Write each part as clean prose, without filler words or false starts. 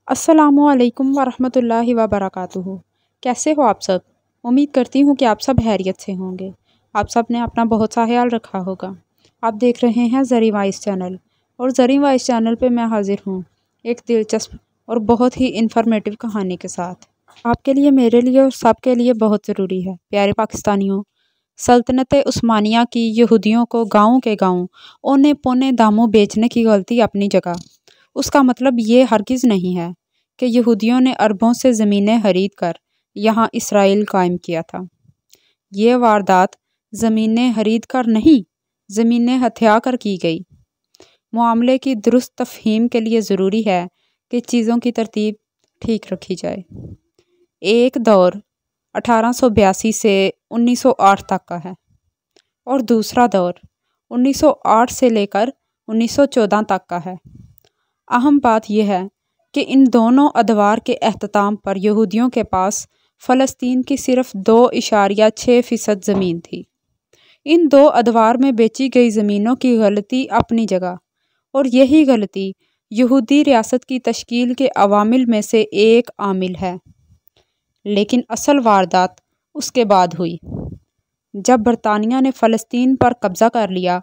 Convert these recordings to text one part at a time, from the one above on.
السلام علیکم ورحمۃ اللہ وبرکاتہ۔ کیسے ہو آپ سب؟ امید کرتی ہوں کہ آپ سب خیریت سے ہوں گے۔ آپ سب نے اپنا بہت سا خیال رکھا ہوگا۔ آپ دیکھ رہے ہیں زریں وائس چینل، اور زریں وائس چینل پہ میں حاضر ہوں ایک دلچسپ اور بہت ہی انفارمیٹیو کہانی کے ساتھ۔ آپ کے لیے، میرے لیے اور سب کے لیے بہت ضروری ہے۔ پیارے پاکستانیوں، سلطنت عثمانیہ کی یہودیوں کو گاؤں کے گاؤں اونے پونے داموں بیچنے کی غلطی اپنی جگہ، اس کا مطلب یہ ہرگز نہیں ہے کہ یہودیوں نے عربوں سے زمینیں خرید کر یہاں اسرائیل قائم کیا تھا۔ یہ واردات زمینیں خرید کر نہیں، زمینیں ہتھیا کر کی گئی۔ معاملے کی درست تفہیم کے لیے ضروری ہے کہ چیزوں کی ترتیب ٹھیک رکھی جائے۔ ایک دور 1882 سے 1908 تک کا ہے، اور دوسرا دور 1908 سے لے کر 1914 تک کا ہے۔ اہم بات یہ ہے کہ ان دونوں ادوار کے اختتام پر یہودیوں کے پاس فلسطین کی صرف 2.6% زمین تھی۔ ان دو ادوار میں بیچی گئی زمینوں کی غلطی اپنی جگہ، اور یہی غلطی یہودی ریاست کی تشکیل کے عوامل میں سے ایک عامل ہے۔ لیکن اصل واردات اس کے بعد ہوئی، جب برطانیہ نے فلسطین پر قبضہ کر لیا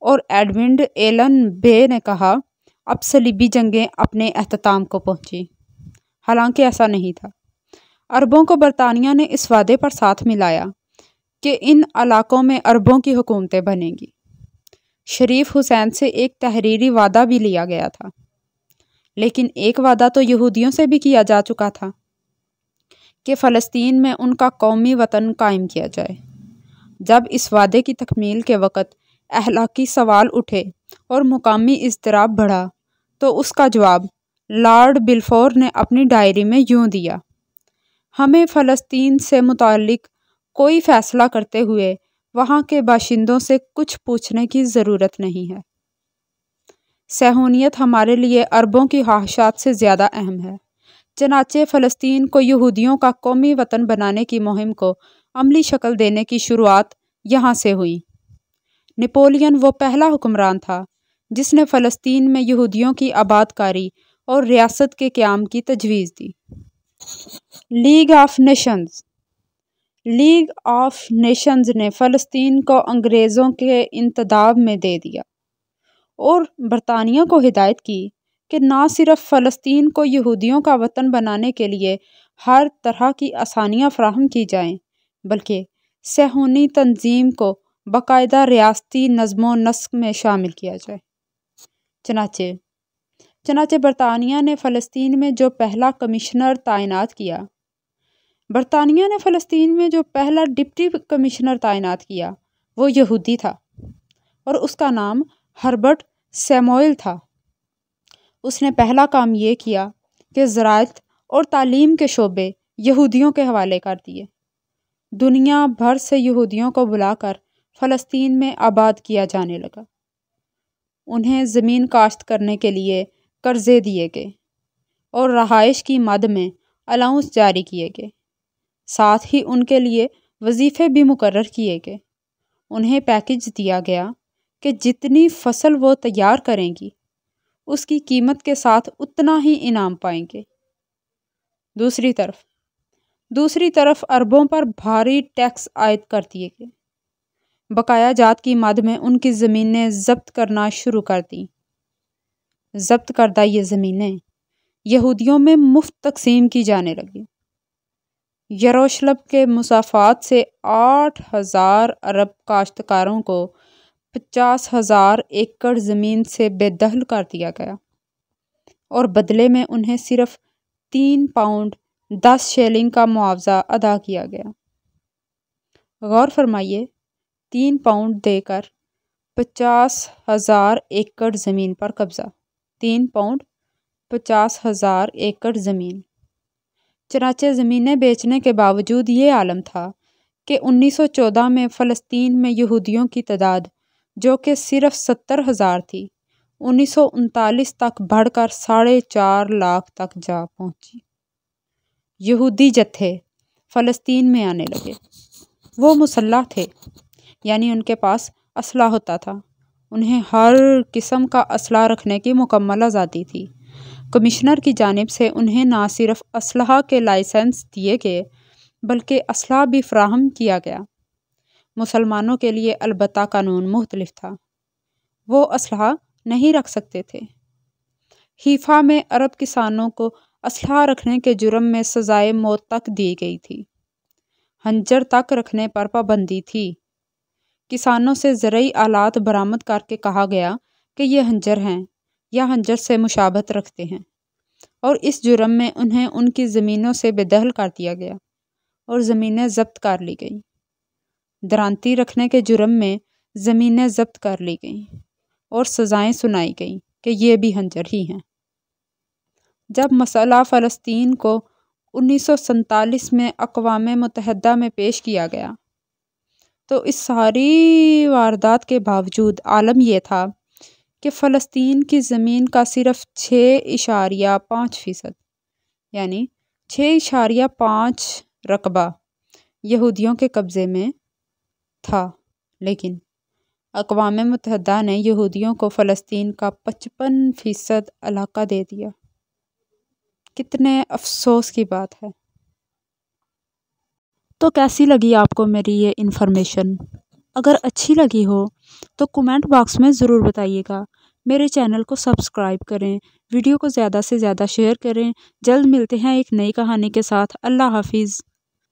اور ایڈمنڈ ایلن بے نے کہا اب صلیبی جنگیں اپنے اختتام کو پہنچی۔ حالانکہ ایسا نہیں تھا۔ عربوں کو برطانیہ نے اس وعدے پر ساتھ ملایا کہ ان علاقوں میں عربوں کی حکومتیں بنیں گی۔ شریف حسین سے ایک تحریری وعدہ بھی لیا گیا تھا، لیکن ایک وعدہ تو یہودیوں سے بھی کیا جا چکا تھا کہ فلسطین میں ان کا قومی وطن قائم کیا جائے۔ جب اس وعدے کی تکمیل کے وقت اخلاقی سوال اٹھے اور مقامی اضطراب بڑھا تو اس کا جواب لارڈ بلفور نے اپنی ڈائری میں یوں دیا: ہمیں فلسطین سے متعلق کوئی فیصلہ کرتے ہوئے وہاں کے باشندوں سے کچھ پوچھنے کی ضرورت نہیں ہے۔ صہیونیت ہمارے لیے عربوں کی خواہشات سے زیادہ اہم ہے۔ چنانچہ فلسطین کو یہودیوں کا قومی وطن بنانے کی مہم کو عملی شکل دینے کی شروعات یہاں سے ہوئی۔ نپولین وہ پہلا حکمران تھا جس نے فلسطین میں یہودیوں کی آباد کاری اور ریاست کے قیام کی تجویز دی۔ League of nations league of nations نے فلسطین کو انگریزوں کے انتداب میں دے دیا اور برطانیہ کو ہدایت کی کہ نہ صرف فلسطین کو یہودیوں کا وطن بنانے کے لیے ہر طرح کی آسانیاں فراہم کی جائیں، بلکہ صہیونی تنظیم کو باقاعدہ ریاستی نظم و نسق میں شامل کیا جائے۔ چنانچہ برطانیہ نے فلسطین میں جو پہلا کمشنر تعینات کیا ڈپٹی کمشنر تعینات کیا وہ یہودی تھا، اور اس کا نام ہربرٹ سیموئل تھا۔ اس نے پہلا کام یہ کیا کہ زراعت اور تعلیم کے شعبے یہودیوں کے حوالے کر دیے۔ دنیا بھر سے یہودیوں کو بلا کر فلسطین میں آباد کیا جانے لگا۔ انہیں زمین کاشت کرنے کے لیے قرضے دیے گئے اور رہائش کی مد میں الاؤنس جاری کیے گئے۔ ساتھ ہی ان کے لیے وظیفے بھی مقرر کیے گئے۔ انہیں پیکج دیا گیا کہ جتنی فصل وہ تیار کریں گی اس کی قیمت کے ساتھ اتنا ہی انعام پائیں گے۔ دوسری طرف عربوں پر بھاری ٹیکس عائد کر دیے گئے۔ بقایا جات کی مد میں ان کی زمینیں ضبط کرنا شروع کر دیں۔ ضبط کردہ یہ زمینیں یہودیوں میں مفت تقسیم کی جانے لگیں۔ یروشلم کے مسافات سے 8,000 عرب کاشتکاروں کو 50,000 ایکڑ زمین سے بے دخل کر دیا گیا، اور بدلے میں انہیں صرف 3 پاؤنڈ 10 شیلنگ کا معاوضہ ادا کیا گیا۔ غور فرمائیے، 3 پاؤنڈ دے کر 50,000 ایکڑ زمین پر قبضہ۔ 3 پاؤنڈ 50,000 ایکڑ زمین۔ چنانچہ زمینیں بیچنے کے باوجود یہ عالم تھا کہ 1914 میں فلسطین میں یہودیوں کی تعداد جو کہ صرف 70,000 تھی، 1939 تک بڑھ کر 4.5 لاکھ تک جا پہنچی۔ یہودی جتھے فلسطین میں آنے لگے۔ وہ مسلح تھے، یعنی ان کے پاس اسلحہ ہوتا تھا۔ انہیں ہر قسم کا اسلحہ رکھنے کی مکمل آزادی تھی۔ کمشنر کی جانب سے انہیں نہ صرف اسلحہ کے لائسنس دیے گئے بلکہ اسلحہ بھی فراہم کیا گیا۔ مسلمانوں کے لیے البتہ قانون مختلف تھا، وہ اسلحہ نہیں رکھ سکتے تھے۔ حیفا میں عرب کسانوں کو اسلحہ رکھنے کے جرم میں سزائے موت تک دی گئی تھی۔ خنجر تک رکھنے پر پابندی تھی۔ کسانوں سے زرعی آلات برآمد کر کے کہا گیا کہ یہ خنجر ہیں یا خنجر سے مشابہت رکھتے ہیں، اور اس جرم میں انہیں ان کی زمینوں سے بے دخل کر دیا گیا اور زمینیں ضبط کر لی گئیں۔ درانتی رکھنے کے جرم میں زمینیں ضبط کر لی گئیں اور سزائیں سنائی گئیں کہ یہ بھی خنجر ہی ہیں۔ جب مسئلہ فلسطین کو 1947 میں اقوام متحدہ میں پیش کیا گیا تو اس ساری واردات کے باوجود عالم یہ تھا کہ فلسطین کی زمین کا صرف 6.5% یعنی 6.5 رقبہ یہودیوں کے قبضے میں تھا، لیکن اقوام متحدہ نے یہودیوں کو فلسطین کا 55% علاقہ دے دیا۔ کتنے افسوس کی بات ہے۔ تو کیسی لگی آپ کو میری یہ انفارمیشن؟ اگر اچھی لگی ہو تو کمنٹ باکس میں ضرور بتائیے گا۔ میرے چینل کو سبسکرائب کریں، ویڈیو کو زیادہ سے زیادہ شیئر کریں۔ جلد ملتے ہیں ایک نئی کہانی کے ساتھ۔ اللہ حافظ۔